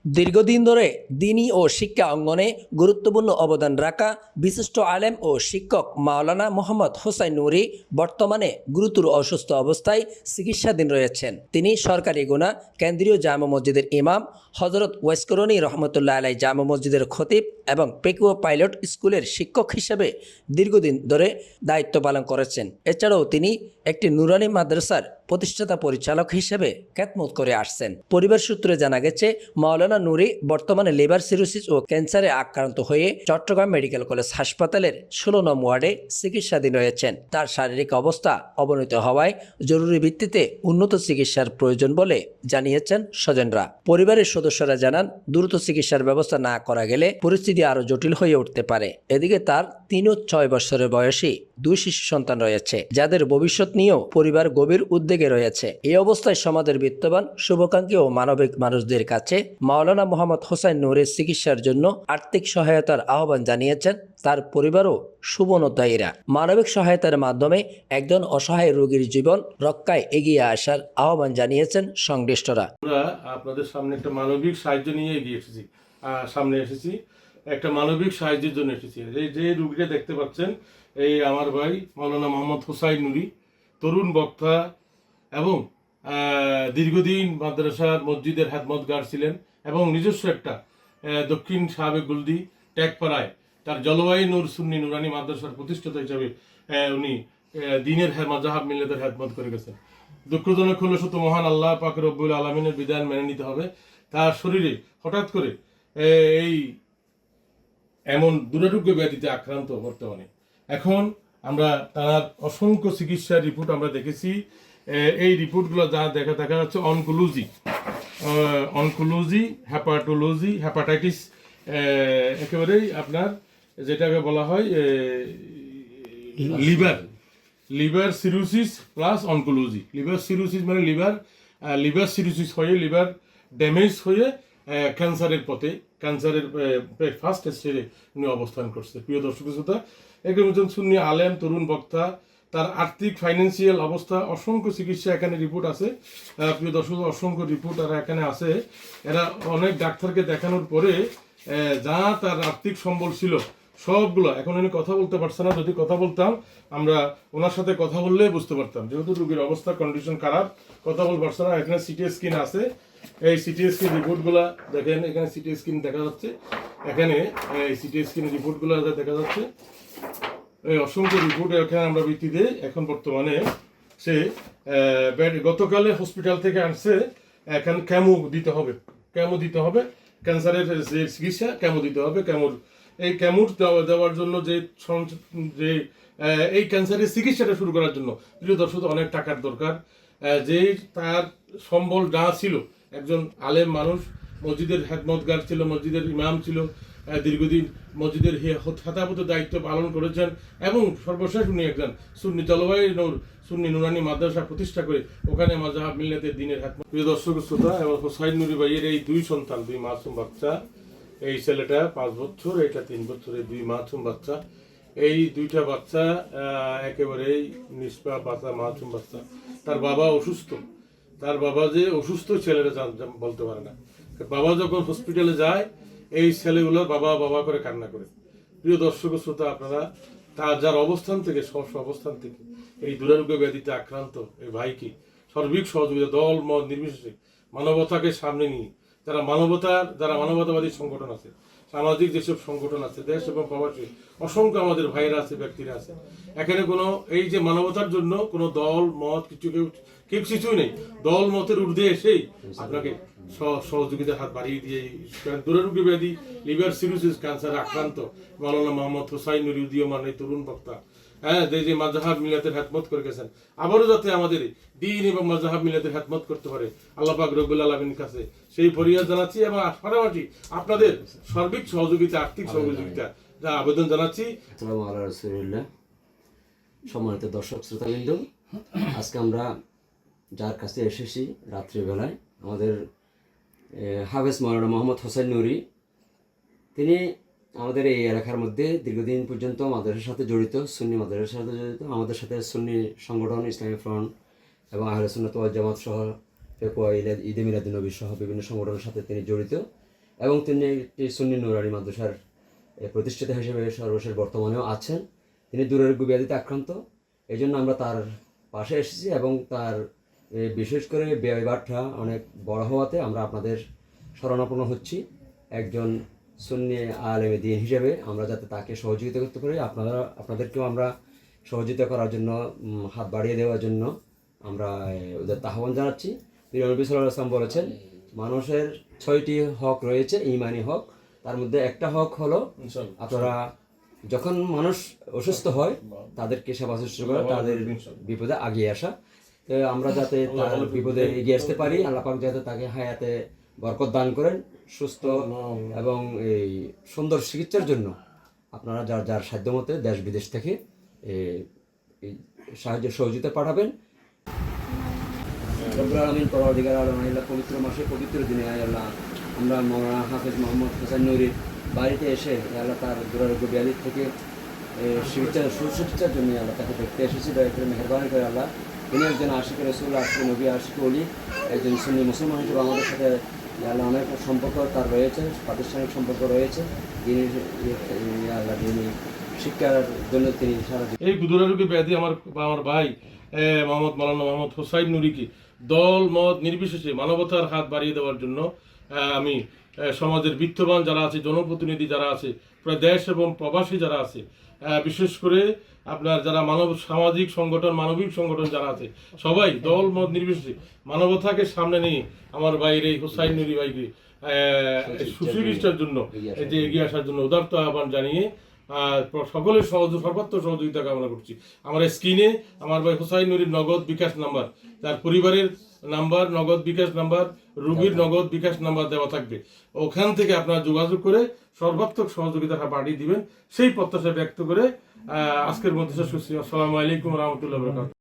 দীর্ঘদিন ধরে দ্বীনি ও শিক্ষা অঙ্গনে গুরুত্বপূর্ণ অবদান রাখা বিশিষ্ট আলেম ও শিক্ষক মাওলানা মোহাম্মদ হোসাইন নুরী বর্তমানে গুরুতর অসুস্থ অবস্থায় চিকিৎসাধীন রয়েছেন। তিনি সরকারি গুনা কেন্দ্রীয় জামে মসজিদের ইমাম, হজরত ওয়েসকরণী রহমতুল্লাহ আলাই জামে মসজিদের খতিব এবং পেকুয়া পাইলট স্কুলের শিক্ষক হিসেবে দীর্ঘদিন ধরে দায়িত্ব পালন করেছেন। এছাড়াও তিনি একটি নুরানি মাদ্রাসার প্রতিষ্ঠাতা পরিচালক হিসেবে খ্যাতমত করে আসছেন। পরিবার সূত্রে জানা গেছে, মাওলানা নুরী বর্তমানে লিভার সিরোসিস ও ক্যান্সারে আক্রান্ত হয়ে চট্টগ্রাম মেডিকেল কলেজ হাসপাতালের 16 নং ওয়ার্ডে চিকিৎসাধীন রয়েছেন। তার শারীরিক অবস্থা অবনতি হওয়ায় জরুরি ভিত্তিতে উন্নত চিকিৎসার প্রয়োজন বলে জানিয়েছেন স্বজনরা। পরিবারের সদস্যরা জানান, দ্রুত চিকিৎসার ব্যবস্থা না করা গেলে পরিস্থিতি আরও জটিল হয়ে উঠতে পারে। এদিকে তার 3 ও 6 বছরের বয়সী 2 শিশু সন্তান রয়েছে, যাদের ভবিষ্যৎ নিয়েও পরিবার গভীর উদ্বেগে রয়েছে। এই অবস্থায় সমাজের বিত্তবান, শুভাকাঙ্ক্ষী ও মানবিক মানুষদের কাছে মাওলানা মোহাম্মদ হোসাইন নুরীর চিকিৎসার জন্য আর্থিক সহায়তার আহ্বান জানিয়েছেন তার পরিবারও শুভনোদ্দায়ীরা। মানবিক সহায়তার মাধ্যমে একজন অসহায় রোগীর জীবন রক্ষায় এগিয়ে আসার আহ্বান জানিয়েছেন সংশ্লিষ্টরা। আমরা আপনাদের সামনে একটা মানবিক সাহায্য নিয়ে এগিয়ে এসেছি, সামনে এসেছি, একটা মানবিক সাহায্যের জন্য এসেছি। এই যে রুগীটা দেখতে পাচ্ছেন, এই আমার ভাই মাওলানা মোহাম্মদ হোসাইন নুরী, তরুণ বক্তা এবং দীর্ঘদিন মাদ্রাসার মসজিদের খেদমতগার ছিলেন এবং নিজস্ব একটা দক্ষিণ সাবেক গুলদি ট্যাগপাড়ায় তার জলবায়ু নূর সুন্নি নুরানি মাদ্রাসার প্রতিষ্ঠাতা হিসাবে উনি দিনের মাযহাব মিল্লাতের খেদমত করে গেছেন। দুঃখজনক হলো শুধু মহান আল্লাহ পাক রব্বুল আলামিনের বিধান মেনে নিতে হবে। তার শরীরে হঠাৎ করে এই এমন দুরারোগ্য ব্যাধিতে আক্রান্ত বর্তমানে। এখন আমরা তার অসংখ্য চিকিৎসার রিপোর্ট আমরা দেখেছি। এই রিপোর্টগুলো যা দেখা যাচ্ছে অনকোলজি, হ্যাপাটোলজি, হ্যাপাটাইটিস, একেবারেই আপনার যেটাকে বলা হয় liver cirrhosis plus oncology. Liver cirrhosis মানে লিভার সিরোসিস হয়ে লিভার ড্যামেজ হয়ে ক্যান্সারের পথে, ক্যান্সারের ফার্স্ট স্টেজে উনি অবস্থান করছে। প্রিয় দর্শক শ্রোতা, একজন সুন্নি আলেম, তরুণ বক্তা, তার আর্থিক ফাইন্যান্সিয়াল অবস্থা, অসংখ্য চিকিৎসা এখানে রিপোর্ট আছে। প্রিয় দর্শক, অসংখ্য রিপোর্ট আর এখানে আছে। এরা অনেক ডাক্তারকে দেখানোর পরে যা তার আর্থিক সম্বল ছিল সবগুলো, এখন উনি কথা বলতে পারছে না। যদি কথা বলতাম, আমরা ওনার সাথে কথা বললে বুঝতে পারতাম, যেহেতু রোগীর অবস্থা কন্ডিশন খারাপ, কথা বলতে পারছে না। এখানে সিটি স্ক্যান আছে, এই সিটি স্ক্যান রিপোর্টগুলো দেখেন, এখানে সিটি স্ক্যান দেখা যাচ্ছে, এখানে এই সিটি স্ক্যান রিপোর্টগুলো দেখা যাচ্ছে। এই অসংখ্য রিপোর্ট এখানে আমরা ভিত্তিতে এখন বর্তমানে সে গতকালে হসপিটাল থেকে আসছে। এখন কেমো দিতে হবে, ক্যান্সারের যে চিকিৎসা, কেমো দিতে হবে। এই কেমোর দেওয়ার জন্য যে এই ক্যান্সারের চিকিৎসাটা শুরু করার জন্য প্রিয় দর্শক অনেক টাকার দরকার। যে তার সম্বল যা ছিল, একজন আলেম মানুষ, মসজিদের খেদমতগার ছিল, মসজিদের ইমাম ছিল, দীর্ঘদিন মসজিদের হেতাবত দায়িত্ব পালন করেছেন এবং সর্বশেষ উনি একজন সুন্নি জলবায়ু নূর সুন্নি নুরানি মাদ্রাসা প্রতিষ্ঠা করে ওখানে মাযহাব মিল্লাতের দিনের খেদমত। প্রিয় দর্শক শ্রোতা, এবং হোসাইন নুরী ভাইয়ের এই 2 সন্তান, 2 মাসুম বাচ্চা, এই ছেলেটা 5 বছর, এটা 3 বছরের 2 মাসুম বাচ্চা। এই 2টা বাচ্চা একেবারেই নিষ্পাপ বাচ্চা, মাসুম বাচ্চা। তার বাবা অসুস্থ, তার বাবা যে অসুস্থ ছেলেরা বলতে পারে না। বাবা যখন হসপিটালে যায়, এই ছেলেগুলো বাবা বাবা করে কান্না করে। প্রিয় দর্শক শ্রোতা, আপনারা তার যার অবস্থান থেকে, অবস্থান থেকে এই দুরারোগ্য ব্যাধিতে আক্রান্ত এই ভাইকে সার্বিক সহযোগিতা, দল মত নির্বিশেষে মানবতাকে সামনে নিয়ে যারা মানবতাবাদী সংগঠন আছে, সামাজিক যেসব সংগঠন আছে, দেশ এবং প্রবাসী অসংখ্য আমাদের ভাইয়েরা আছে, ব্যক্তিরা আছে। এখানে কোনো এই যে মানবতার জন্য কোনো দল মত কিছুই নেই। দল মতের ঊর্ধ্বে এসেই আপনাকে সহযোগিতার হাত বাড়িয়ে দিয়ে দুরারোগ্য ব্যাধি, লিভার সিরোসিস, ক্যান্সারে আক্রান্ত মাওলানা মোহাম্মদ হোসাইন নুরী উদীয়মান এই তরুণ বক্তা, যে মাযহাব মিল্লাতের খেদমত করে গেছেন, আবারও যাতে আমাদের দ্বীন এবং মাযহাব মিল্লাতের খেদমত করতে পারে আল্লাহ পাক রব্বুল আলামিনের কাছে সেই ফরিয়াদ জানাচ্ছি এবং পাশাপাশি আপনাদের সার্বিক সহযোগিতা, আর্থিক সহযোগিতা যা আবেদন জানাচ্ছি। আসসালামু আলাইকুম রাসূলুল্লাহ। সম্মানিত দর্শক শ্রোতাবৃন্দ, আজকে আমরা যার কাছে এসেছি রাত্রিবেলায়, আমাদের হাফেজ মাওলানা মোহাম্মদ হোসাইন নুরী, তিনি আমাদের এই এলাকার মধ্যে দীর্ঘদিন পর্যন্ত মাদ্রাসার সাথে জড়িত, সুন্নি মাদ্রাসার সাথে জড়িত। আমাদের সাথে সুন্নি সংগঠন ইসলামী ফ্রন্ট এবং আহলে সুন্নাত ওয়াল জামাত সহ ঈদে মিলাদুন নবী সহ বিভিন্ন সংগঠনের সাথে তিনি জড়িত। এবং তিনি একটি সুন্নি নুরানি মাদ্রাসার প্রতিষ্ঠাতা হিসেবে সর্বশেষ বর্তমানেও আছেন। তিনি দুরারোগ্য ব্যাধিতে আক্রান্ত, এই জন্য আমরা তার পাশে এসেছি এবং তার বিশেষ করে ব্যয়ভারটা অনেক বড় হওয়াতে আমরা আপনাদের শরণাপন্ন হচ্ছি। একজন সুন্নি আলেমে দ্বীন হিসেবে আমরা যাতে তাকে সহযোগিতা করতে পারি, আপনাদেরকেও আমরা সহযোগিতা করার জন্য হাত বাড়িয়ে দেওয়ার জন্য আমরা ওদের আহ্বান জানাচ্ছি। প্রিয় নবী সাল্লাল্লাহু আলাইহি ওয়াসাল্লাম বলেছেন, মানুষের 6টি হক রয়েছে, ঈমানি হক। তার মধ্যে একটা হক হলো আপনারা যখন মানুষ অসুস্থ হয় তাদেরকে সেবা শুশ্রূষা করা, তাদের বিপদে আগিয়ে আসা। তো আমরা যাতে তার বিপদে এগিয়ে আসতে পারি, আল্লাহ পাক যাতে তাকে হায়াতে বরকত দান করেন, সুস্থ এবং এই সুন্দর চিকিৎসার জন্য আপনারা যার যার সাধ্যমতে দেশ বিদেশ থেকে সাহায্য সহযোগিতা পাঠাবেন। রব্বুল আলামিন পরওয়ারদিগার আলম আল্লাহ পবিত্র মাসে পবিত্র দিনে আল্লাহ আমরা মৌলানা হাফেজ মোহাম্মদ হোসাইন নুরির বাড়িতে এসে আল্লাহ তার দুরারোগ্য ব্যাধি থেকে সুচিকিৎসার জন্য আল্লাহ তাকে দেখতে এসেছি। দয়া করে মেহরবানি করে আল্লাহ, তিনি একজন আশিক রসুল, আশিক নবী, আশিক অলি, একজন সুন্নি মুসলমান হিসেবে আমাদের সাথে আল্লাহ অনেক সম্পর্ক তার রয়েছে, প্রাতিষ্ঠানিক সম্পর্ক রয়েছে। তিনি আল্লাহ তিনি শিক্ষার জন্য তিনি সারা এই দুরারোগ্য ব্যাধি আমার ভাই মৌলানা মোহাম্মদ হোসাইন নুরিকে দল মত নির্বিশেষে মানবতার হাত বাড়িয়ে দেওয়ার জন্য আমি সমাজের বিত্তবান যারা আছে, জনপ্রতিনিধি যারা আছে, প্রায় দেশ এবং প্রবাসী যারা আছে, বিশেষ করে আপনার যারা সামাজিক সংগঠন, মানবিক সংগঠন যারা আছে, সবাই দল মত নির্বিশেষে মানবতাকে সামনে নিয়ে আমার ভাইয়ের এই হোসাইন নুরি ভাইকে সুচিকিৎসার জন্য এগিয়ে আসার জন্য উদারত আহ্বান জানিয়ে সকলের সর্বাত্মক সহযোগিতা কামনা করছি। আমার স্ক্রিনে আমার ভাই হোসাইন নুরির নগদ বিকাশ নাম্বার, তার পরিবারের নাম্বার, নগদ বিকাশ নাম্বার, রুগীর নগদ বিকাশ নাম্বার দেওয়া থাকবে। ওখান থেকে আপনারা যোগাযোগ করে সর্বাত্মক সহযোগিতা পাঠিয়ে দিবেন, সেই প্রত্যাশা ব্যক্ত করে আজকের মধ্যে শেষ করছি। আসসালামু আলাইকুম রহমতুল্লাহ বরকাতুহু।